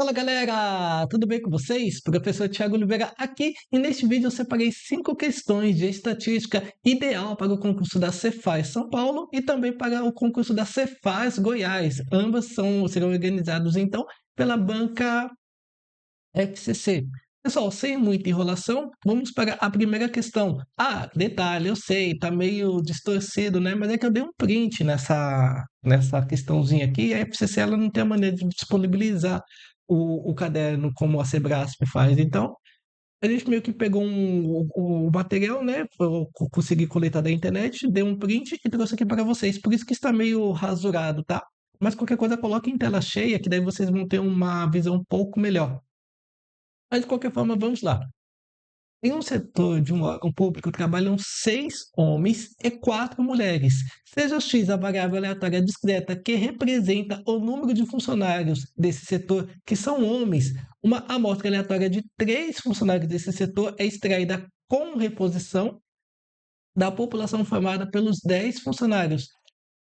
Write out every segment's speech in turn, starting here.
Fala galera, tudo bem com vocês? Professor Tiago Oliveira aqui e neste vídeo eu separei 5 questões de estatística ideal para o concurso da Cefaz São Paulo e também para o concurso da Cefaz Goiás. Ambas serão organizados então pela banca FCC. Pessoal, sem muita enrolação, vamos para a primeira questão. Ah, detalhe, eu sei, tá meio distorcido, né? Mas é que eu dei um print nessa questãozinha aqui e a FCC ela não tem a maneira de disponibilizar o caderno como a Sebrasp faz. Então, a gente meio que pegou o material, né? Eu consegui coletar da internet, dei um print e trouxe aqui para vocês. Por isso que está meio rasurado, tá? Mas qualquer coisa, coloque em tela cheia, que daí vocês vão ter uma visão um pouco melhor. Mas, de qualquer forma, vamos lá. Em um setor de um órgão público trabalham 6 homens e 4 mulheres. Seja X a variável aleatória discreta que representa o número de funcionários desse setor que são homens, uma amostra aleatória de 3 funcionários desse setor é extraída com reposição da população formada pelos 10 funcionários.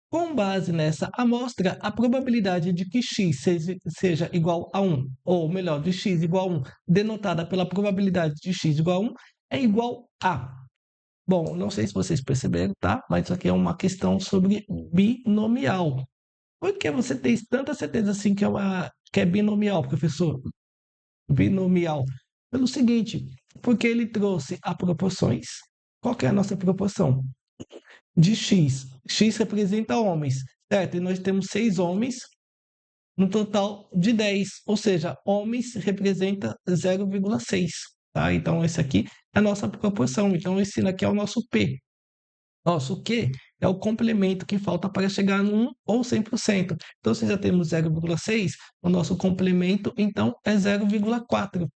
Com base nessa amostra, a probabilidade de que x seja igual a 1, ou melhor, de x igual a 1, denotada pela probabilidade de x igual a 1, é igual a. Bom, não sei se vocês perceberam, tá? Mas isso aqui é uma questão sobre binomial. Por que você tem tanta certeza assim que é binomial, professor? Binomial. Pelo seguinte, porque ele trouxe a proporções. Qual que é a nossa proporção? De X. X representa homens, certo? E nós temos 6 homens no total de 10, ou seja, homens representa 0,6, tá? Então, esse aqui é a nossa proporção. Então, esse aqui é o nosso P. Nosso Q é o complemento que falta para chegar no 1 ou 100%. Então, se já temos 0,6, o nosso complemento, então, é 0,4.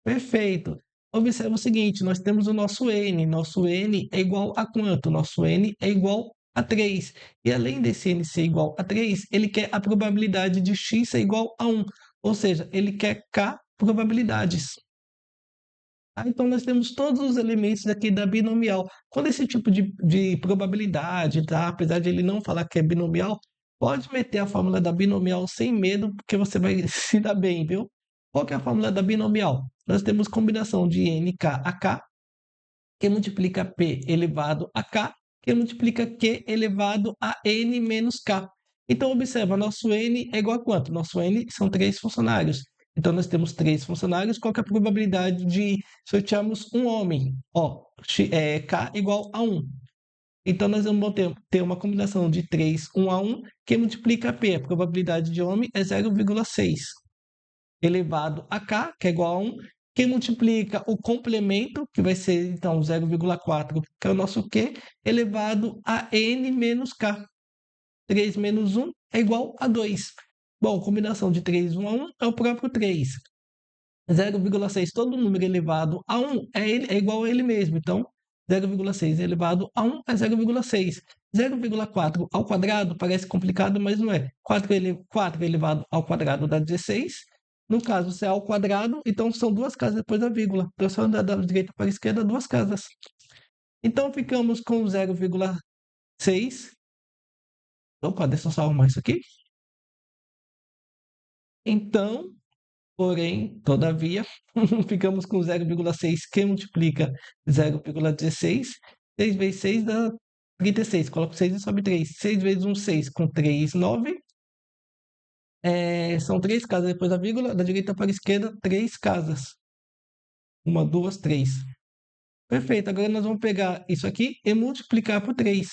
Perfeito. Observa o seguinte, nós temos o nosso N. Nosso N é igual a quanto? Nosso N é igual a 3. E além desse N ser igual a 3, ele quer a probabilidade de X ser igual a 1. Ou seja, ele quer K probabilidades. Então, nós temos todos os elementos aqui da binomial. Quando esse tipo de probabilidade, tá? Apesar de ele não falar que é binomial, pode meter a fórmula da binomial sem medo, porque você vai se dar bem, viu? Qual que é a fórmula da binomial? Nós temos combinação de nk a k, que multiplica p elevado a k, que multiplica q elevado a n menos k. Então, observa, nosso n é igual a quanto? Nosso n são 3 funcionários. Então, nós temos 3 funcionários. Qual que é a probabilidade de sortearmos um homem? Ó, k igual a 1. Então, nós vamos ter uma combinação de 3, 1 a 1, que multiplica p. A probabilidade de homem é 0,6 elevado a k, que é igual a 1, que multiplica o complemento, que vai ser, então, 0,4, que é o nosso Q, elevado a n menos k. 3 menos 1 é igual a 2. Bom, combinação de 3, 1 a 1 é o próprio 3. 0,6, todo número elevado a 1 é igual a ele mesmo. Então, 0,6 elevado a 1 é 0,6. 0,4 ao quadrado parece complicado, mas não é. 4 elevado ao quadrado dá 16. No caso, se é ao quadrado, então são 2 casas depois da vírgula. Então, só andar da direita para a esquerda, 2 casas. Então, ficamos com 0,6. Opa, deixa eu só arrumar isso aqui. Então, porém, todavia, ficamos com 0,6 que multiplica 0,16. 6 vezes 6 dá 36. Coloco 6 e sobe 3. 6 vezes 1, 6 com 3, 9. São 3 casas depois da vírgula. Da direita para a esquerda, 3 casas. 1, 2, 3. Perfeito. Agora nós vamos pegar isso aqui e multiplicar por 3.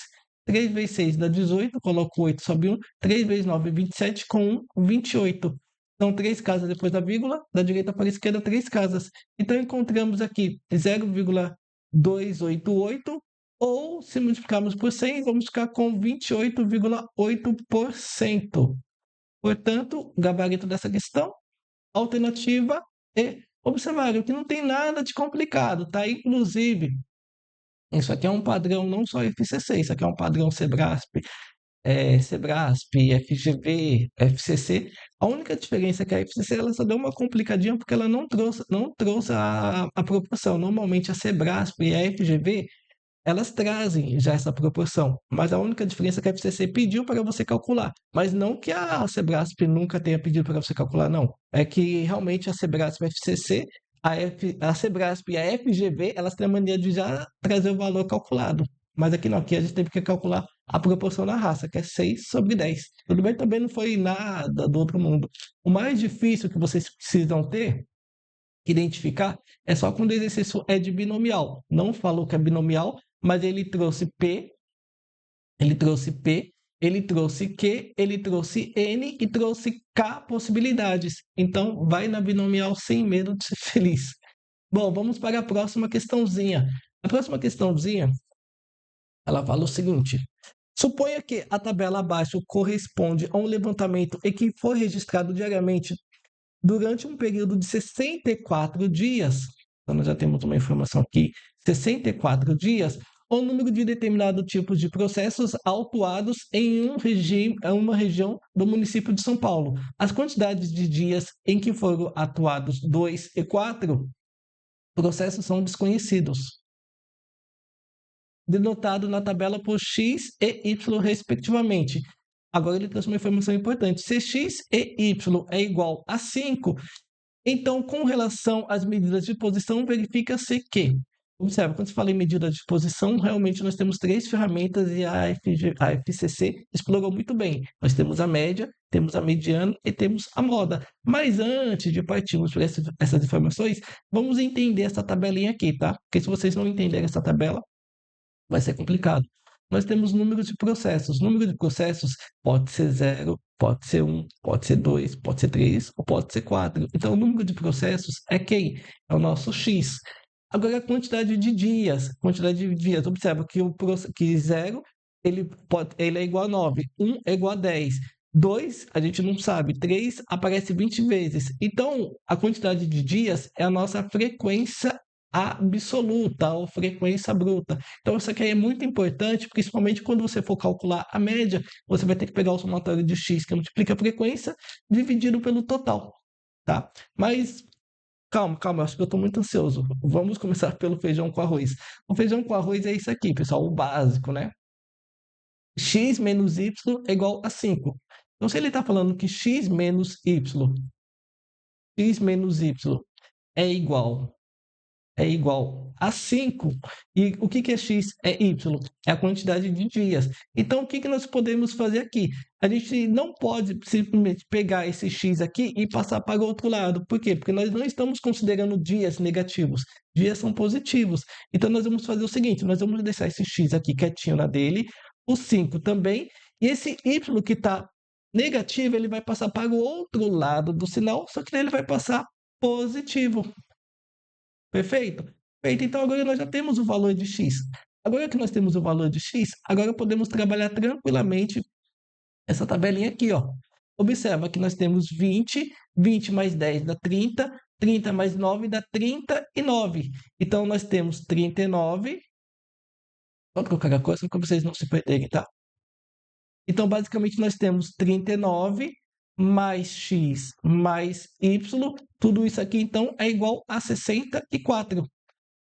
3 vezes 6 dá 18. Coloco 8, sobe 1. 3 vezes 9, 27. Com 1, 28. São 3 casas depois da vírgula. Da direita para a esquerda, 3 casas. Então, encontramos aqui 0,288. Ou, se multiplicarmos por 100, vamos ficar com 28,8%. Portanto, o gabarito dessa questão, alternativa E. Observaram que não tem nada de complicado, tá? Inclusive, isso aqui é um padrão não só FCC, isso aqui é um padrão Sebrasp, FGV, FCC. A única diferença é que a FCC ela só deu uma complicadinha porque ela não trouxe a proporção. Normalmente a Sebrasp e a FGV elas trazem já essa proporção, mas a única diferença é que a FCC pediu para você calcular, mas não que a Sebrasp nunca tenha pedido para você calcular, não. É que realmente a Sebrasp e a FCC, a Sebrasp e a FGV, elas têm a mania de já trazer o valor calculado. Mas aqui não, aqui a gente teve que calcular a proporção da raça, que é 6/10. Tudo bem, também não foi nada do outro mundo. O mais difícil que vocês precisam ter identificar é só quando o exercício é de binomial. Não falou que é binomial, mas ele trouxe P, ele trouxe P, ele trouxe Q, ele trouxe N e trouxe K possibilidades. Então, vai na binomial sem medo de ser feliz. Bom, vamos para a próxima questãozinha. A próxima questãozinha, ela fala o seguinte: suponha que a tabela abaixo corresponde a um levantamento em que foi registrado diariamente durante um período de 64 dias, então nós já temos uma informação aqui, 64 dias, o número de determinado tipo de processos autuados em uma região do município de São Paulo. As quantidades de dias em que foram atuados 2 e 4 processos são desconhecidos, denotado na tabela por x e y, respectivamente. Agora ele trouxe uma informação importante. Se x e y é igual a 5, então, com relação às medidas de posição, verifica-se que, observa, quando se fala em medida de posição, realmente nós temos três ferramentas e a FCC explorou muito bem. Nós temos a média, temos a mediana e temos a moda. Mas antes de partirmos para essas informações, vamos entender essa tabelinha aqui, tá? Porque se vocês não entenderem essa tabela, vai ser complicado. Nós temos números de processos. Número de processos pode ser 0, pode ser 1, pode ser 2, pode ser 3 ou pode ser 4. Então, o número de processos é quem? É o nosso X. Agora, a quantidade de dias. Quantidade de dias. Observa que 0 ele é igual a 9, 1 é igual a 10. 2, a gente não sabe. 3 aparece 20 vezes. Então, a quantidade de dias é a nossa frequência absoluta ou frequência bruta. Então, isso aqui é muito importante, principalmente quando você for calcular a média, você vai ter que pegar o somatório de x, que multiplica a frequência, dividido pelo total, tá? Mas, calma, calma, eu acho que eu estou muito ansioso. Vamos começar pelo feijão com arroz. O feijão com arroz é isso aqui, pessoal, o básico, né? X menos y é igual a 5. Então, se ele está falando que x menos y é igual a 5. E o que é x? É y. É a quantidade de dias. Então, o que nós podemos fazer aqui? A gente não pode simplesmente pegar esse x aqui e passar para o outro lado. Por quê? Porque nós não estamos considerando dias negativos. Dias são positivos. Então, nós vamos fazer o seguinte: nós vamos deixar esse x aqui quietinho na dele, o 5 também, e esse y que está negativo, ele vai passar para o outro lado do sinal, só que daí ele vai passar positivo. Perfeito? Perfeito. Então, agora nós já temos o valor de x. Agora que nós temos o valor de x, agora podemos trabalhar tranquilamente essa tabelinha aqui, ó. Observa que nós temos 20, 20 mais 10 dá 30, 30 mais 9 dá 39. Então, nós temos 39. Pode colocar a coisa para vocês não se perderem, tá? Então, basicamente, nós temos 39 mais x mais y, tudo isso aqui, então, é igual a 64.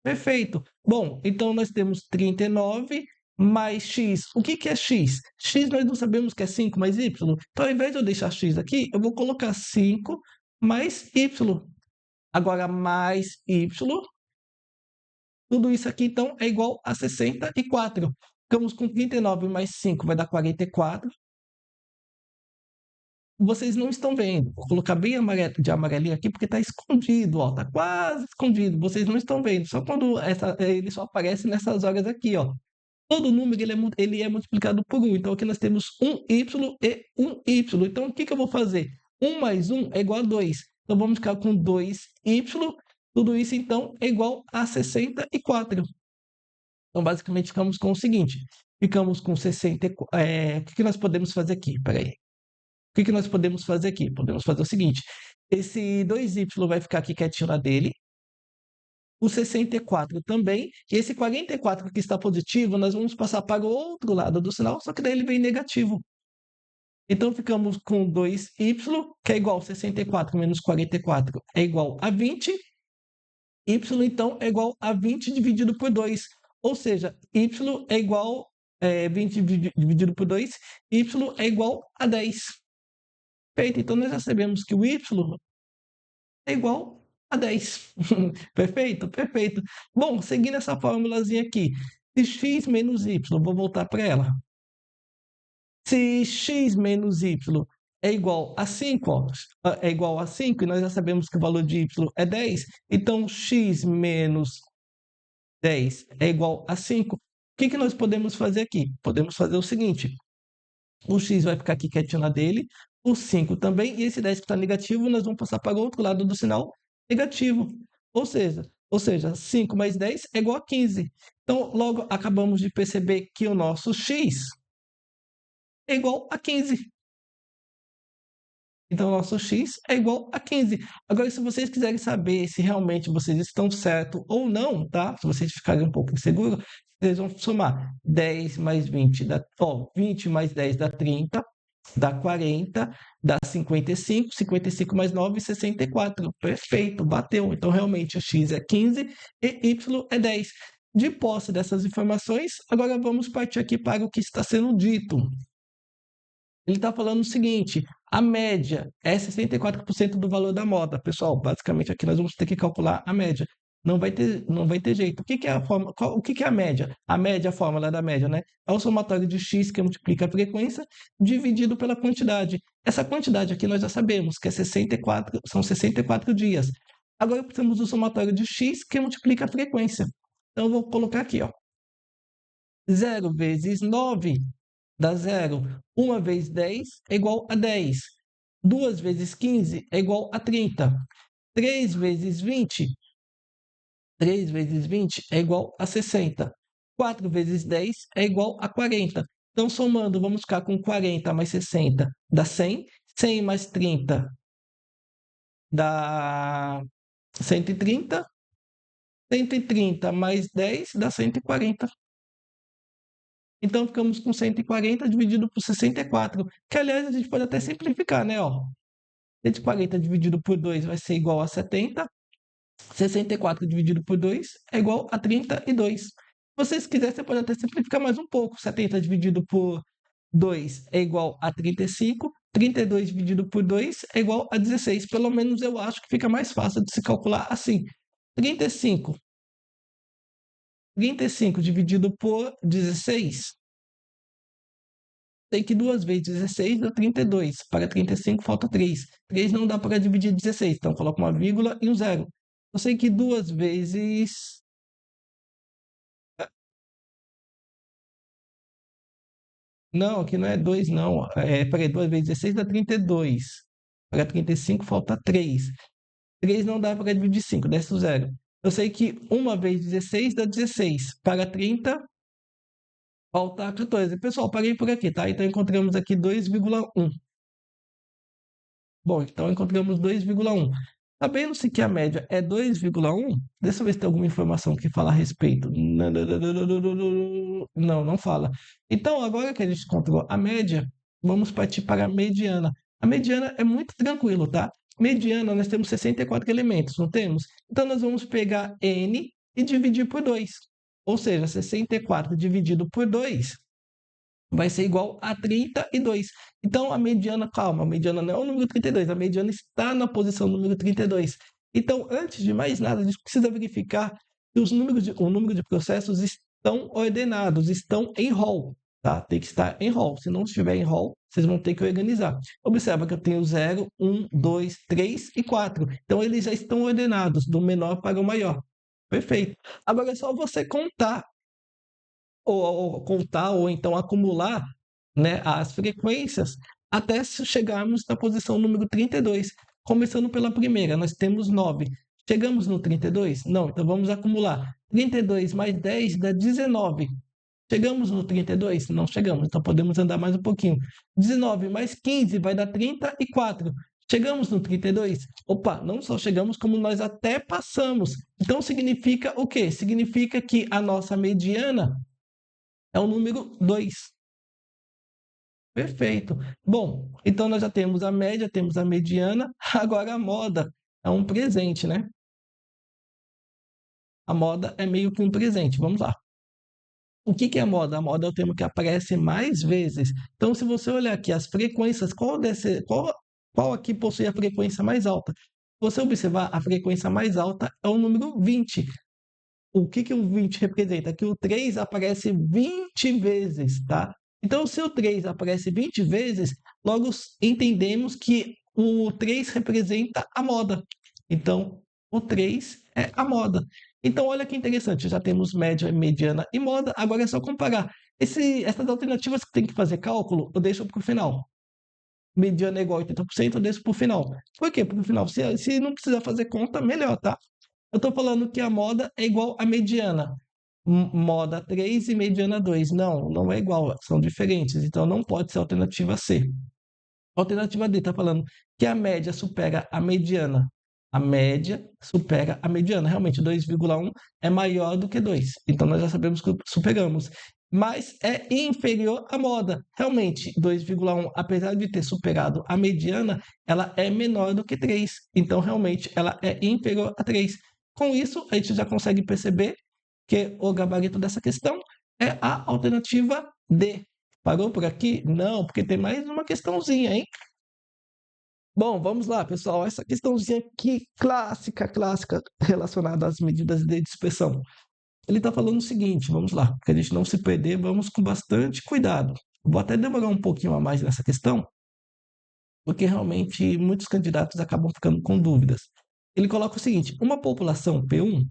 Perfeito. Bom, então nós temos 39 mais x. O que é x? X nós não sabemos que é 5 mais y. Então, ao invés de eu deixar x aqui, eu vou colocar 5 mais y. Agora, mais y. Tudo isso aqui, então, é igual a 64. Ficamos com 39 mais 5 vai dar 44. Vocês não estão vendo. Vou colocar bem de amarelinho aqui, porque está escondido, ó. Está quase escondido. Vocês não estão vendo. Só quando ele só aparece nessas horas aqui, ó. Todo número ele é multiplicado por 1. Então, aqui nós temos 1y e 1y. Então, o que eu vou fazer? 1 mais 1 é igual a 2. Então, vamos ficar com 2y. Tudo isso, então, é igual a 64. Então, basicamente, ficamos com o seguinte. Ficamos com 64. O que nós podemos fazer aqui? Peraí. O que nós podemos fazer aqui? Podemos fazer o seguinte: esse 2y vai ficar aqui quietinho na dele, o 64 também, e esse 44 que está positivo, nós vamos passar para o outro lado do sinal, só que daí ele vem negativo. Então, ficamos com 2y, que é igual a 64 menos 44, é igual a 20. Y, então, é igual a 20 dividido por 2. Ou seja, y é igual 20 dividido por 2, y é igual a 10. Perfeito, então nós já sabemos que o y é igual a 10. Perfeito? Perfeito. Bom, seguindo essa formulazinha aqui, se x menos y, vou voltar para ela. Se x menos y é igual a 5, ó, é igual a 5, e nós já sabemos que o valor de y é 10, então x menos 10 é igual a 5. O que que nós podemos fazer aqui? Podemos fazer o seguinte: o x vai ficar aqui quietinho na dele, o 5 também, e esse 10 que está negativo, nós vamos passar para o outro lado do sinal negativo. Ou seja, 5 mais 10 é igual a 15. Então, logo, acabamos de perceber que o nosso x é igual a 15. Então, o nosso x é igual a 15. Agora, se vocês quiserem saber se realmente vocês estão certos ou não, tá? Se vocês ficarem um pouco inseguros, vocês vão somar 10 mais 20, 20 mais 10 dá 30, dá 40, dá 55, 55 mais 9, 64. Perfeito, bateu. Então, realmente, o x é 15 e y é 10. De posse dessas informações, agora vamos partir aqui para o que está sendo dito. Ele está falando o seguinte: a média é 64% do valor da moda. Pessoal, basicamente aqui nós vamos ter que calcular a média. Não vai ter jeito. O que que é a forma, o que que é a média? A média, a fórmula da média, né? É o somatório de x, que multiplica a frequência, dividido pela quantidade. Essa quantidade aqui nós já sabemos que é 64, são 64 dias. Agora precisamos do somatório de x, que multiplica a frequência. Então eu vou colocar aqui, ó. 0 vezes 9 dá 0. 1 vezes 10 é igual a 10. 2 vezes 15 é igual a 30. 3 vezes 20, 3 vezes 20 é igual a 60. 4 vezes 10 é igual a 40. Então, somando, vamos ficar com 40 mais 60 dá 100. 100 mais 30 dá 130. 130 mais 10 dá 140. Então, ficamos com 140 dividido por 64, que, aliás, a gente pode até simplificar, né? Ó, 140 dividido por 2 vai ser igual a 70. 64 dividido por 2 é igual a 32. Se vocês quiserem, você pode até simplificar mais um pouco. 70 dividido por 2 é igual a 35. 32 dividido por 2 é igual a 16. Pelo menos eu acho que fica mais fácil de se calcular assim. 35. 35 dividido por 16. Sei que 2 vezes 16 dá 32. Para 35 falta 3. 3 não dá para dividir 16, então coloco uma vírgula e um zero. Eu sei que 2 vezes... Não, aqui não é 2, não. Peraí, 2 vezes 16 dá 32. Para 35 falta 3. 3 não dá para dividir 5, desce o zero. Eu sei que 1 vezes 16 dá 16. Para 30 falta 14. Pessoal, parei por aqui, tá? Então encontramos aqui 2,1. Bom, então encontramos 2,1. Sabendo-se que a média é 2,1, deixa eu ver se tem alguma informação que fala a respeito. Não, não fala. Então, agora que a gente encontrou a média, vamos partir para a mediana. A mediana é muito tranquilo, tá? Mediana, nós temos 64 elementos, não temos? Então, nós vamos pegar n e dividir por 2. Ou seja, 64 dividido por 2 vai ser igual a 32. Então, a mediana, calma, a mediana não é o número 32, a mediana está na posição número 32. Então, antes de mais nada, a gente precisa verificar que o número de processos estão ordenados, estão em rol, tá? Tem que estar em rol. Se não estiver em rol, vocês vão ter que organizar. Observa que eu tenho 0, 1, 2, 3 e 4. Então, eles já estão ordenados, do menor para o maior. Perfeito. Agora é só você contar ou contar ou então acumular, né, as frequências até chegarmos na posição número 32. Começando pela primeira, nós temos 9. Chegamos no 32? Não, então vamos acumular. 32 mais 10 dá 19. Chegamos no 32? Não chegamos, então podemos andar mais um pouquinho. 19 mais 15 vai dar 34. Chegamos no 32? Opa, não só chegamos, como nós até passamos. Então significa o quê? Significa que a nossa mediana é o número 2. Perfeito. Bom, então nós já temos a média, temos a mediana, agora a moda é um presente, né? A moda é meio que um presente. Vamos lá. O que que é a moda? A moda é o termo que aparece mais vezes. Então, se você olhar aqui as frequências, qual aqui possui a frequência mais alta? Se você observar, a frequência mais alta é o número 20. O que que o 20 representa? Que o 3 aparece 20 vezes, tá? Então, se o 3 aparece 20 vezes, logo entendemos que o 3 representa a moda. Então, o 3 é a moda. Então, olha que interessante, já temos média, mediana e moda, agora é só comparar. Essas alternativas que tem que fazer cálculo, eu deixo para o final. Mediana é igual a 80%, eu deixo para o final. Por quê? Para o final, se não precisar fazer conta, melhor, tá? Eu estou falando que a moda é igual à mediana. Moda 3 e mediana 2. Não, não é igual, são diferentes. Então não pode ser a alternativa C. A alternativa D está falando que a média supera a mediana. A média supera a mediana. Realmente, 2,1 é maior do que 2. Então nós já sabemos que superamos. Mas é inferior à moda. Realmente, 2,1, apesar de ter superado a mediana, ela é menor do que 3. Então, realmente, ela é inferior a 3. Com isso, a gente já consegue perceber que o gabarito dessa questão é a alternativa D. Parou por aqui? Não, porque tem mais uma questãozinha, hein? Bom, vamos lá, pessoal. Essa questãozinha aqui, clássica, relacionada às medidas de dispersão. Ele está falando o seguinte, vamos lá, para a gente não se perder, vamos com bastante cuidado. Vou até demorar um pouquinho a mais nessa questão, porque realmente muitos candidatos acabam ficando com dúvidas. Ele coloca o seguinte: uma população P1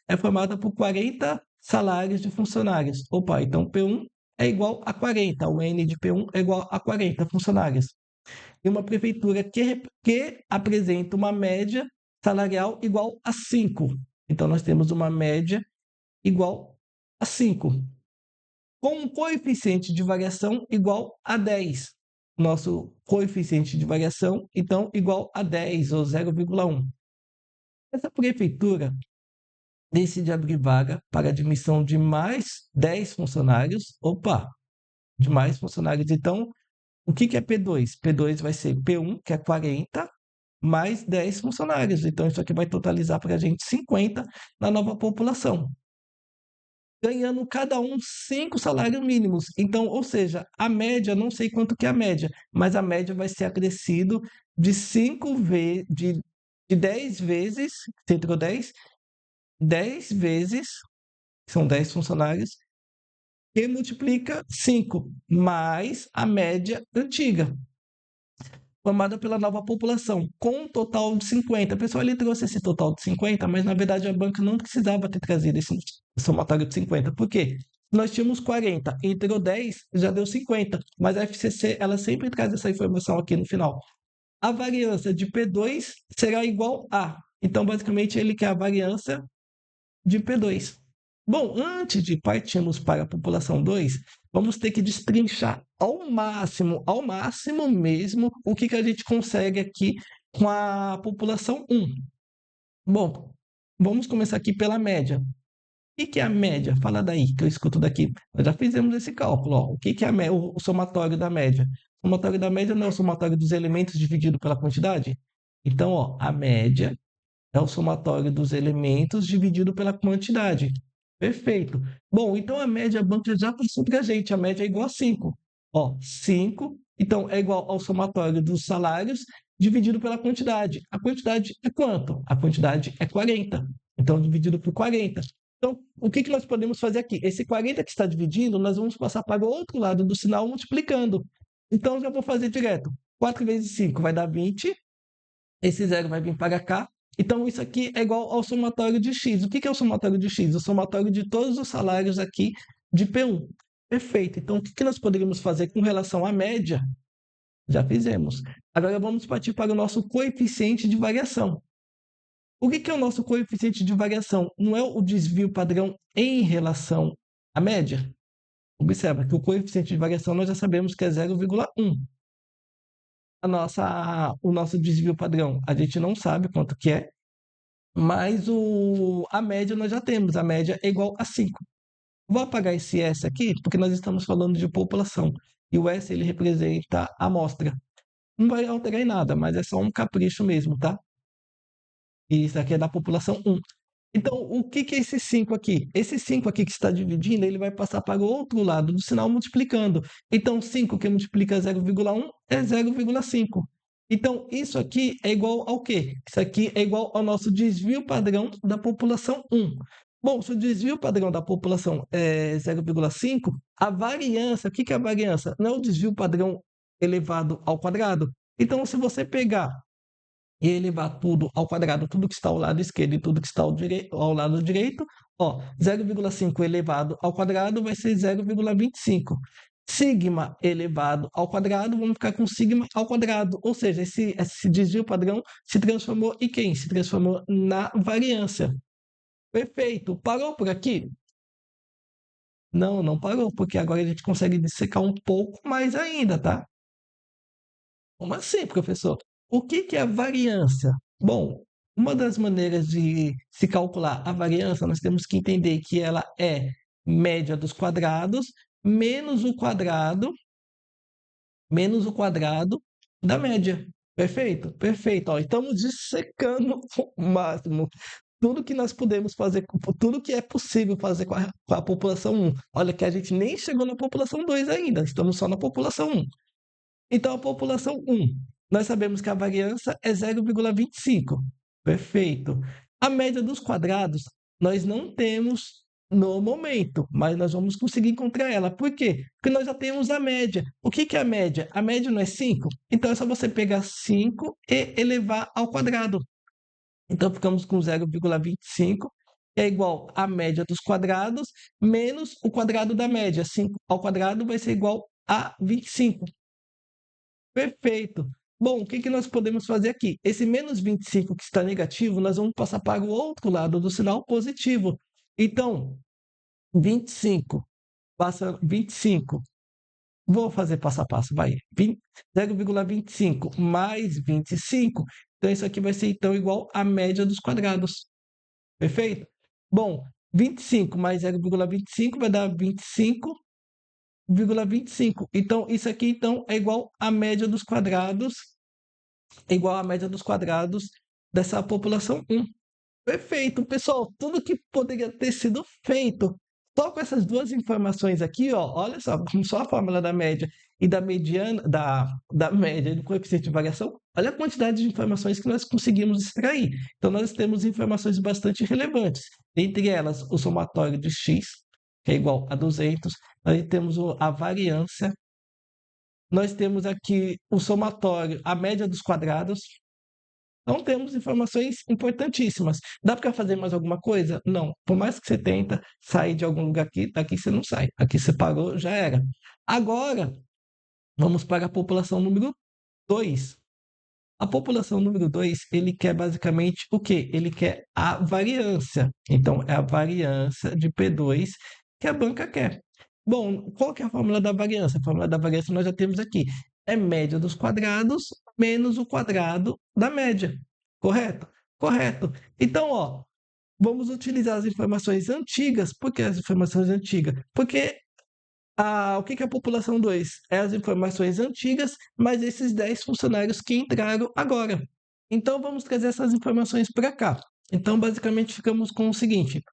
é formada por 40 salários de funcionários. Opa, então P1 é igual a 40, o N de P1 é igual a 40 funcionários. E uma prefeitura que apresenta uma média salarial igual a 5. Então, nós temos uma média igual a 5, com um coeficiente de variação igual a 10. Nosso coeficiente de variação, então, igual a 10, ou 0,1. Essa prefeitura decide abrir vaga para admissão de mais 10 funcionários. Opa, de mais funcionários. Então, o que que é P2? P2 vai ser P1, que é 40, mais 10 funcionários. Então, isso aqui vai totalizar para a gente 50 na nova população, ganhando cada um 5 salários mínimos. Então, ou seja, a média, não sei quanto que é a média, mas a média vai ser acrescido de 5 vezes, de 10 vezes, você entrou 10 vezes, são 10 funcionários, que multiplica 5 mais a média antiga, formada pela nova população, com um total de 50. Pessoal, ele trouxe esse total de 50, mas na verdade a banca não precisava ter trazido esse somatório de 50. Por quê? Nós tínhamos 40, entrou 10, já deu 50. Mas a FCC, ela sempre traz essa informação aqui no final. A variância de P2 será igual a. Então, basicamente, ele quer a variância de P2. Bom, antes de partirmos para a população 2, vamos ter que destrinchar ao máximo mesmo, o que que a gente consegue aqui com a população 1. Bom, vamos começar aqui pela média. O que que é a média? Fala daí, que eu escuto daqui. Nós já fizemos esse cálculo. Ó. O que que é o somatório da média? O somatório da média não é o somatório dos elementos dividido pela quantidade? Então, ó, a média é o somatório dos elementos dividido pela quantidade. Perfeito. Bom, então a média a banca já passou para a gente. A média é igual a 5. Ó, 5, então, é igual ao somatório dos salários dividido pela quantidade. A quantidade é quanto? A quantidade é 40. Então, dividido por 40. Então, o que que nós podemos fazer aqui? Esse 40 que está dividindo, nós vamos passar para o outro lado do sinal multiplicando. Então, já vou fazer direto. 4 vezes 5 vai dar 20. Esse zero vai vir para cá. Então, isso aqui é igual ao somatório de x. O que que é o somatório de x? O somatório de todos os salários aqui de P1. Perfeito. Então, o que que nós poderíamos fazer com relação à média? Já fizemos. Agora vamos partir para o nosso coeficiente de variação. O que que é o nosso coeficiente de variação? Não é o desvio padrão em relação à média? Observa que o coeficiente de variação nós já sabemos que é 0,1. O nosso desvio padrão, a gente não sabe quanto que é, mas a média nós já temos, a média é igual a 5. Vou apagar esse S aqui, porque nós estamos falando de população, e o S ele representa a amostra. Não vai alterar em nada, mas é só um capricho mesmo, tá? E isso aqui é da população 1. Então, o que que é esse 5 aqui? Esse 5 aqui que está dividindo, ele vai passar para o outro lado do sinal multiplicando. Então, 5 que multiplica 0,1 é 0,5. Então, isso aqui é igual ao quê? Isso aqui é igual ao nosso desvio padrão da população 1. Bom, se o desvio padrão da população é 0,5, a variância, o que que é a variância? Não é o desvio padrão elevado ao quadrado? Então, se você pegar e elevar tudo ao quadrado, tudo que está ao lado esquerdo e tudo que está ao lado direito, ó, 0,5 elevado ao quadrado vai ser 0,25. Sigma elevado ao quadrado, vamos ficar com sigma ao quadrado. Ou seja, esse desvio padrão se transformou em quem? Se transformou na variância. Perfeito. Parou por aqui? Não, não parou, porque agora a gente consegue dissecar um pouco mais ainda, tá? Como assim, professor? O que que é a variância? Bom, uma das maneiras de se calcular a variância, nós temos que entender que ela é média dos quadrados menos menos o quadrado da média. Perfeito? Perfeito. Ó, estamos dissecando o máximo tudo que nós podemos fazer, tudo que é possível fazer com a população 1. Olha que a gente nem chegou na população 2 ainda, estamos só na população 1. Então, a população 1, nós sabemos que a variância é 0,25. Perfeito. A média dos quadrados, nós não temos no momento, mas nós vamos conseguir encontrar ela. Por quê? Porque nós já temos a média. O que que é a média? A média não é 5? Então, é só você pegar 5 e elevar ao quadrado. Então, ficamos com 0,25, que é igual à média dos quadrados, menos o quadrado da média. 5 ao quadrado vai ser igual a 25. Perfeito. Bom, o que que nós podemos fazer aqui? Esse menos 25 que está negativo, nós vamos passar para o outro lado do sinal positivo. Então, 25 passa 25. Vou fazer passo a passo, vai. 0,25 mais 25. Então, isso aqui vai ser então igual à média dos quadrados. Perfeito? Bom, 25 mais 0,25 vai dar 25,25. Então, isso aqui então é igual à média dos quadrados, é igual à média dos quadrados dessa população 1. Perfeito, pessoal. Tudo que poderia ter sido feito só com essas duas informações aqui, ó. Olha só, como só a fórmula da média e da mediana, da média e do coeficiente de variação. Olha a quantidade de informações que nós conseguimos extrair. Então, nós temos informações bastante relevantes. Entre elas, o somatório de x, que é igual a 200. Aí temos a variância. Nós temos aqui o somatório, a média dos quadrados. Não temos informações importantíssimas. Dá para fazer mais alguma coisa? Não. Por mais que você tenta sair de algum lugar aqui, daqui você não sai. Aqui você parou, já era. Agora, vamos para a população número 2. A população número 2, ele quer basicamente o quê? Ele quer a variância. Então, é a variância de P2 que a banca quer. Bom, qual que é a fórmula da variância? A fórmula da variância nós já temos aqui. É média dos quadrados menos o quadrado da média. Correto? Correto. Então, ó, vamos utilizar as informações antigas. Por que as informações antigas? Porque o que que é a população 2? É as informações antigas, mas esses 10 funcionários que entraram agora. Então, vamos trazer essas informações para cá. Então, basicamente, ficamos com o seguinte.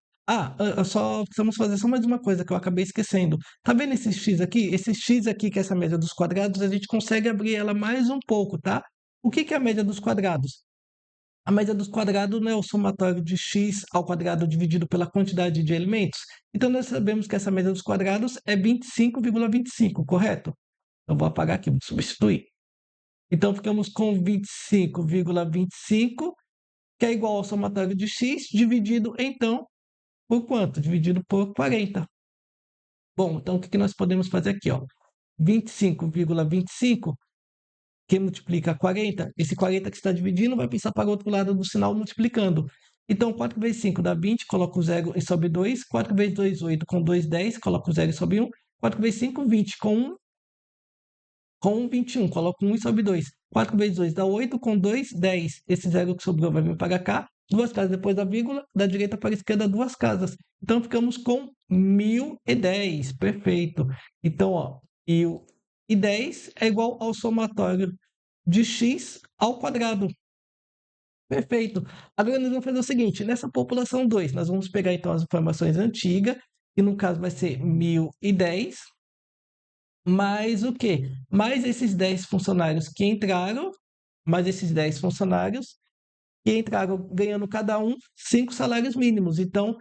Só precisamos fazer só mais uma coisa que eu acabei esquecendo. Tá vendo esse x aqui? Esse x aqui, que é essa média dos quadrados, a gente consegue abrir ela mais um pouco, tá? O que que é a média dos quadrados? A média dos quadrados não é o somatório de x ao quadrado dividido pela quantidade de elementos? Então, nós sabemos que essa média dos quadrados é 25,25, correto? Eu vou apagar aqui, vou substituir. Então, ficamos com 25,25, que é igual ao somatório de x, dividido, então, por quanto? Dividido por 40. Bom, então, o que que nós podemos fazer aqui, ó? 25,25 que multiplica 40, esse 40 que está dividindo vai pensar para o outro lado do sinal multiplicando. Então, 4 vezes 5 dá 20, coloca o 0 e sobe 2. 4 vezes 2, 8, com 2, 10, coloca o 0 e sobe 1. 4 vezes 5, 20, com 1, 21, coloca 1 e sobe 2. 4 vezes 2 dá 8, com 2, 10. Esse 0 que sobrou vai vir para cá. Duas casas depois da vírgula, da direita para a esquerda, duas casas. Então, ficamos com 1010. Perfeito. Então, ó, 1010 é igual ao somatório de x ao quadrado. Perfeito. Agora nós vamos fazer o seguinte, nessa população 2, nós vamos pegar então as informações antigas, que no caso vai ser 1010, mais o quê? Mais esses 10 funcionários que entraram, mais esses 10 funcionários que entraram ganhando cada um 5 salários mínimos. Então,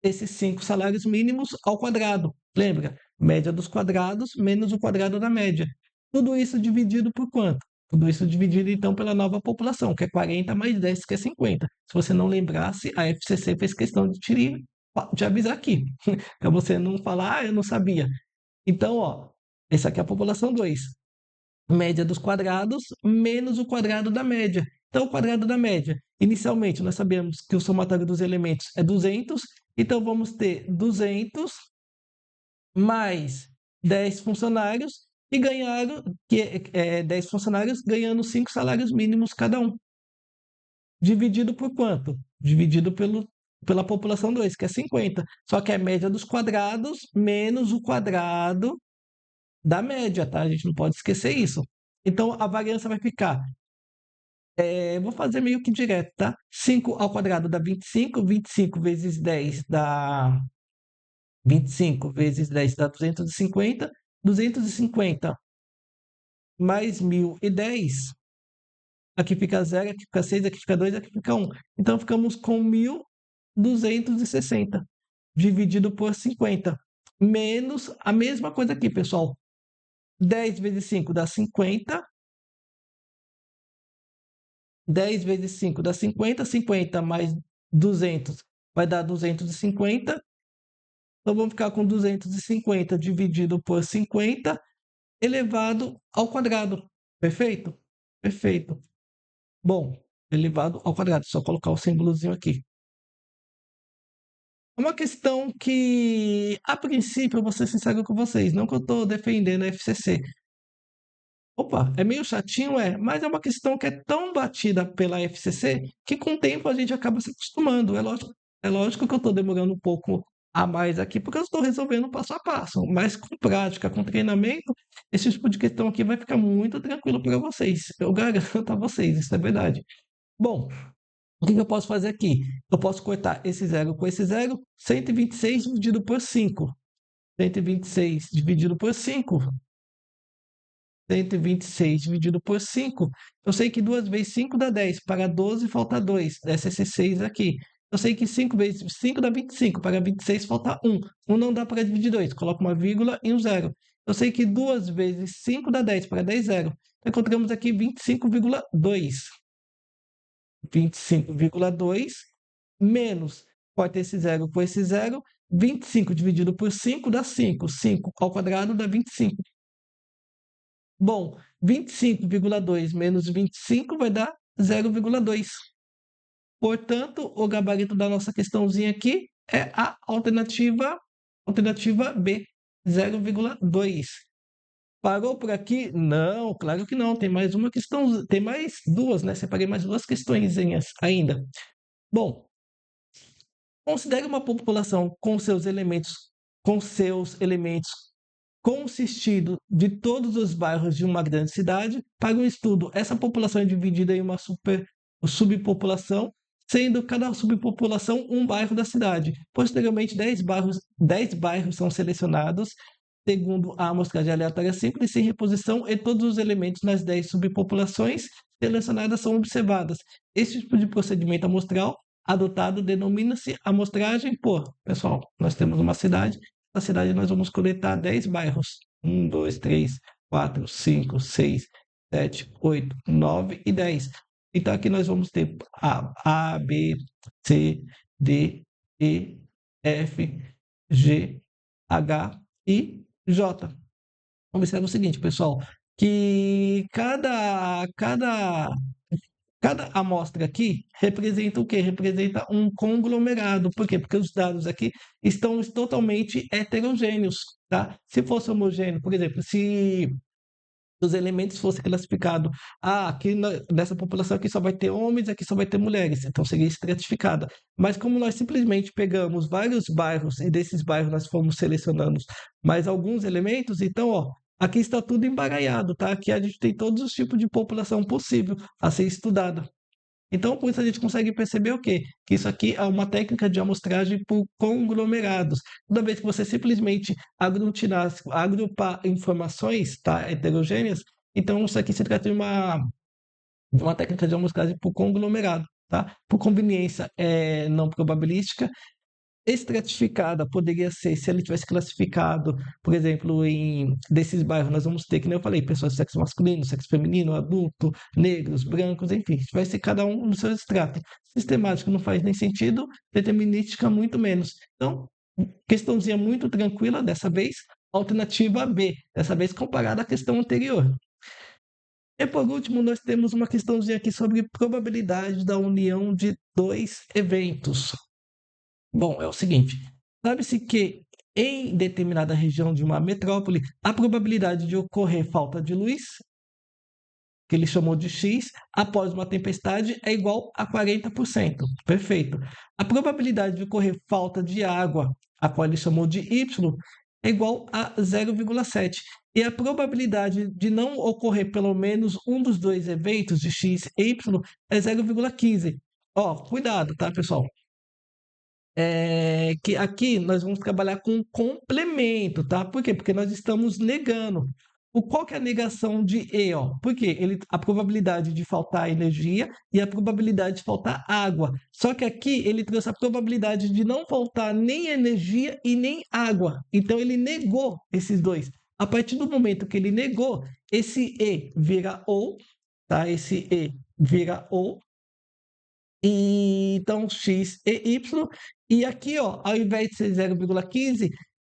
esses 5 salários mínimos ao quadrado. Lembra? Média dos quadrados menos o quadrado da média. Tudo isso dividido por quanto? Tudo isso dividido, então, pela nova população, que é 40 mais 10, que é 50. Se você não lembrasse, a FCC fez questão de avisar aqui, para você não falar, eu não sabia. Então, ó, essa aqui é a população 2. Média dos quadrados menos o quadrado da média. Então, o quadrado da média, inicialmente, nós sabemos que o somatório dos elementos é 200, então vamos ter 200 mais 10 funcionários e ganharam, 10 funcionários ganhando 5 salários mínimos cada um. Dividido por quanto? Dividido pela população 2, que é 50. Só que é a média dos quadrados menos o quadrado da média, tá? A gente não pode esquecer isso. Então, a variância vai ficar, vou fazer meio que direto, tá? 5 ao quadrado dá 25, 25 vezes 10 dá 25 vezes 10 dá 250, 250 mais 1010, aqui fica 0, aqui fica 6, aqui fica 2, aqui fica 1. Então, ficamos com 1260 dividido por 50, menos a mesma coisa aqui, pessoal. 10 vezes 5 dá 50, 10 vezes 5 dá 50, 50 mais 200 vai dar 250. Então, vamos ficar com 250 dividido por 50 elevado ao quadrado. Perfeito? Perfeito. Bom, elevado ao quadrado. Só colocar o símbolozinho aqui. É uma questão que, a princípio, eu vou ser sincero com vocês, não que eu estou defendendo a FCC. Opa, é meio chatinho, mas é uma questão que é tão batida pela FCC que com o tempo a gente acaba se acostumando. É lógico que eu estou demorando um pouco a mais aqui porque eu estou resolvendo passo a passo, mas com prática, com treinamento, esse tipo de questão aqui vai ficar muito tranquilo para vocês. Eu garanto a vocês, isso é verdade. Bom, o que eu posso fazer aqui? Eu posso cortar esse zero com esse zero, 126 dividido por 5. 126 dividido por 5. 126 dividido por 5. Eu sei que 2 vezes 5 dá 10. Para 12 falta 2. Desce esse 6 aqui. Eu sei que 5 vezes 5 dá 25. Para 26 falta 1. 1 não dá para dividir 2. Coloca uma vírgula e um zero. Eu sei que 2 vezes 5 dá 10. Para 10, zero. Então, encontramos aqui 25,2. 25,2 menos, corta esse zero com esse zero. 25 dividido por 5 dá 5. 5 ao quadrado dá 25. Bom, 25,2 menos 25 vai dar 0,2. Portanto, o gabarito da nossa questãozinha aqui é a alternativa B, 0,2. Parou por aqui? Não, claro que não. Tem mais uma questão, tem mais duas, né? Separei mais duas questõezinhas ainda. Bom, considere uma população com seus elementos consistido de todos os bairros de uma grande cidade. Para o estudo, essa população é dividida em uma subpopulação, sendo cada subpopulação um bairro da cidade. Posteriormente, 10 bairros são selecionados segundo a amostragem aleatória simples, sem reposição, e todos os elementos nas 10 subpopulações selecionadas são observadas. Esse tipo de procedimento amostral adotado denomina-se amostragem por. Pessoal, nós temos uma cidade. Na cidade, nós vamos coletar 10 bairros. 1, 2, 3, 4, 5, 6, 7, 8, 9 e 10. Então, aqui nós vamos ter A, B, C, D, E, F, G, H e J. Observe o seguinte, pessoal, que cada amostra aqui representa o quê? Representa um conglomerado. Por quê? Porque os dados aqui estão totalmente heterogêneos, tá? Se fosse homogêneo, por exemplo, se os elementos fossem classificados, aqui nessa população aqui só vai ter homens, aqui só vai ter mulheres, então seria estratificada. Mas como nós simplesmente pegamos vários bairros e desses bairros nós fomos selecionando mais alguns elementos, então, ó, aqui está tudo embaralhado, tá? Aqui a gente tem todos os tipos de população possível a ser estudada. Então, com isso a gente consegue perceber o quê? Que isso aqui é uma técnica de amostragem por conglomerados. Toda vez que você simplesmente agrupar informações, tá, heterogêneas, então isso aqui se trata de uma técnica de amostragem por conglomerado, tá? Por conveniência não probabilística, estratificada poderia ser se ele tivesse classificado, por exemplo, em desses bairros nós vamos ter, que nem eu falei, pessoas de sexo masculino, sexo feminino, adulto, negros, brancos, enfim, vai ser cada um no seu extrato. Sistemático não faz nem sentido, determinística muito menos. Então, questãozinha muito tranquila dessa vez, alternativa B, dessa vez comparada à questão anterior. E por último, nós temos uma questãozinha aqui sobre probabilidade da união de dois eventos. Bom, é o seguinte: sabe-se que em determinada região de uma metrópole, a probabilidade de ocorrer falta de luz, que ele chamou de X, após uma tempestade é igual a 40%. Perfeito. A probabilidade de ocorrer falta de água, a qual ele chamou de Y, é igual a 0,7. E a probabilidade de não ocorrer pelo menos um dos dois eventos de X e Y é 0,15. Ó, cuidado, tá, pessoal? Que aqui nós vamos trabalhar com complemento, tá? Por quê? Porque nós estamos negando. Qual que é a negação de E, ó? Porque a probabilidade de faltar energia e a probabilidade de faltar água. Só que aqui ele trouxe a probabilidade de não faltar nem energia e nem água. Então ele negou esses dois. A partir do momento que ele negou, esse E vira ou, tá? Esse E vira ou, e então x e y, e aqui, ó, ao invés de ser 0,15,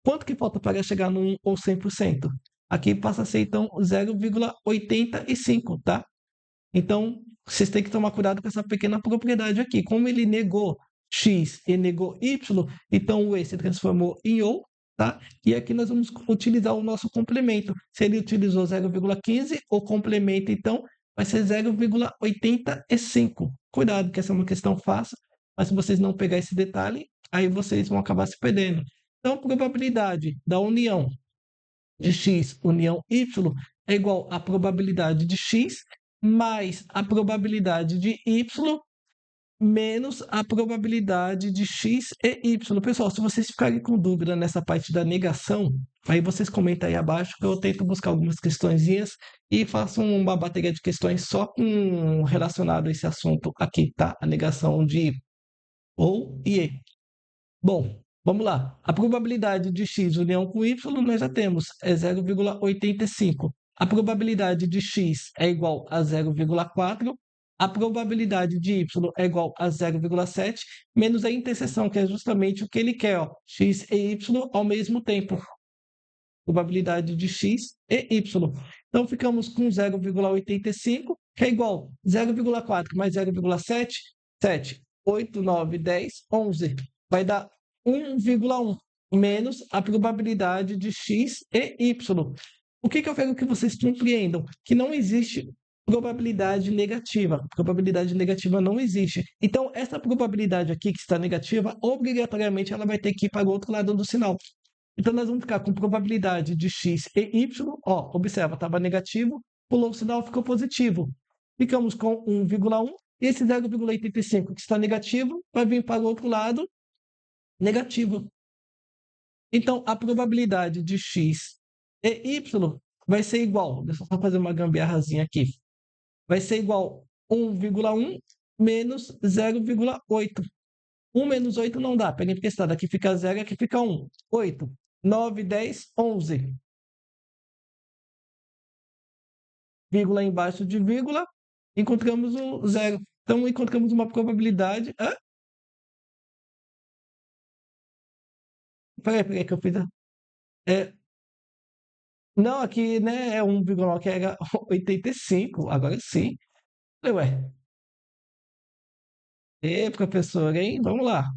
quanto que falta para chegar no 1 ou 100%? Aqui passa a ser, então, 0,85, tá? Então, vocês têm que tomar cuidado com essa pequena propriedade aqui. Como ele negou x e negou y, então o E se transformou em ou, tá? E aqui nós vamos utilizar o nosso complemento. Se ele utilizou 0,15, o complemento, então, vai ser 0,85. Cuidado, que essa é uma questão fácil, mas se vocês não pegar esse detalhe, aí vocês vão acabar se perdendo. Então, a probabilidade da união de x união y é igual à probabilidade de x mais a probabilidade de y menos a probabilidade de x e y. Pessoal, se vocês ficarem com dúvida nessa parte da negação, aí vocês comentam aí abaixo que eu tento buscar algumas questõezinhas e faço uma bateria de questões só com relacionado a esse assunto aqui, tá? A negação de ou e. Bom, vamos lá. A probabilidade de x união com y nós já temos, é 0,85. A probabilidade de x é igual a 0,4. A probabilidade de y é igual a 0,7, menos a interseção, que é justamente o que ele quer, ó, x e y ao mesmo tempo. Probabilidade de x e y. Então, ficamos com 0,85, que é igual a 0,4 mais 0,7, 7, 8, 9, 10, 11. Vai dar 1,1 menos a probabilidade de x e y. O que eu quero que vocês compreendam? Que não existe probabilidade negativa. Probabilidade negativa não existe. Então, essa probabilidade aqui que está negativa, obrigatoriamente ela vai ter que ir para o outro lado do sinal. Então, nós vamos ficar com probabilidade de x e y. Ó, observa, estava negativo, pulou o sinal, ficou positivo. Ficamos com 1,1. E esse 0,85 que está negativo vai vir para o outro lado negativo. Então, a probabilidade de x e y vai ser igual. Deixa eu só fazer uma gambiarrazinha aqui. Vai ser igual a 1,1 menos 0,8. 1 menos 8 não dá. Pega emprestado. Aqui fica 0, aqui fica 1. 8, 9, 10, 11. Vírgula embaixo de vírgula. Encontramos o 0. Então, encontramos uma probabilidade. Peraí, que eu fiz. É, não, aqui né, é 1,9, que era 85. Agora sim. Ué, professor, hein? Vamos lá.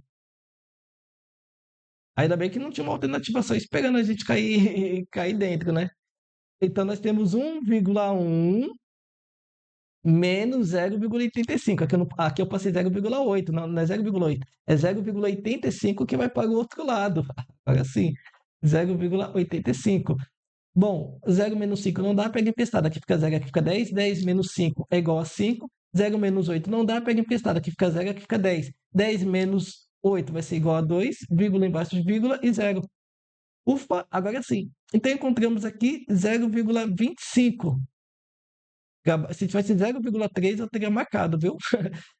Ainda bem que não tinha uma alternativa só esperando a gente cair, cair dentro, né? Então, nós temos 1,1 menos 0,85. Aqui eu passei 0,8, não é 0,8. É 0,85 que vai para o outro lado. Agora sim, 0,85. Bom, 0 menos 5 não dá, pega emprestado. Aqui fica 0, aqui fica 10. 10 menos 5 é igual a 5. 0 menos 8 não dá, pega emprestado. Aqui fica 0, aqui fica 10. 10 menos 8 vai ser igual a 2, vírgula embaixo de vírgula e 0. Ufa, agora sim. Então encontramos aqui 0,25. Se tivesse 0,3 eu teria marcado, viu?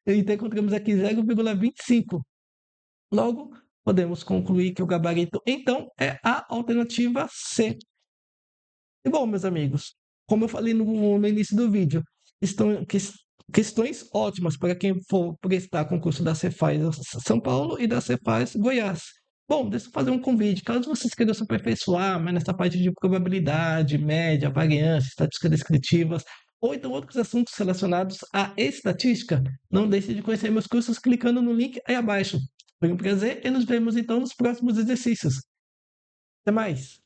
Então encontramos aqui 0,25. Logo, podemos concluir que o gabarito, então, é a alternativa C. E bom, meus amigos, como eu falei no início do vídeo, estão questões ótimas para quem for prestar concurso da Cefaz São Paulo e da Cefaz Goiás. Bom, deixa eu fazer um convite. Caso vocês queiram se aperfeiçoar, mas nessa parte de probabilidade, média, variância, estatística descritivas, ou então outros assuntos relacionados à estatística, não deixe de conhecer meus cursos clicando no link aí abaixo. Foi um prazer e nos vemos então nos próximos exercícios. Até mais!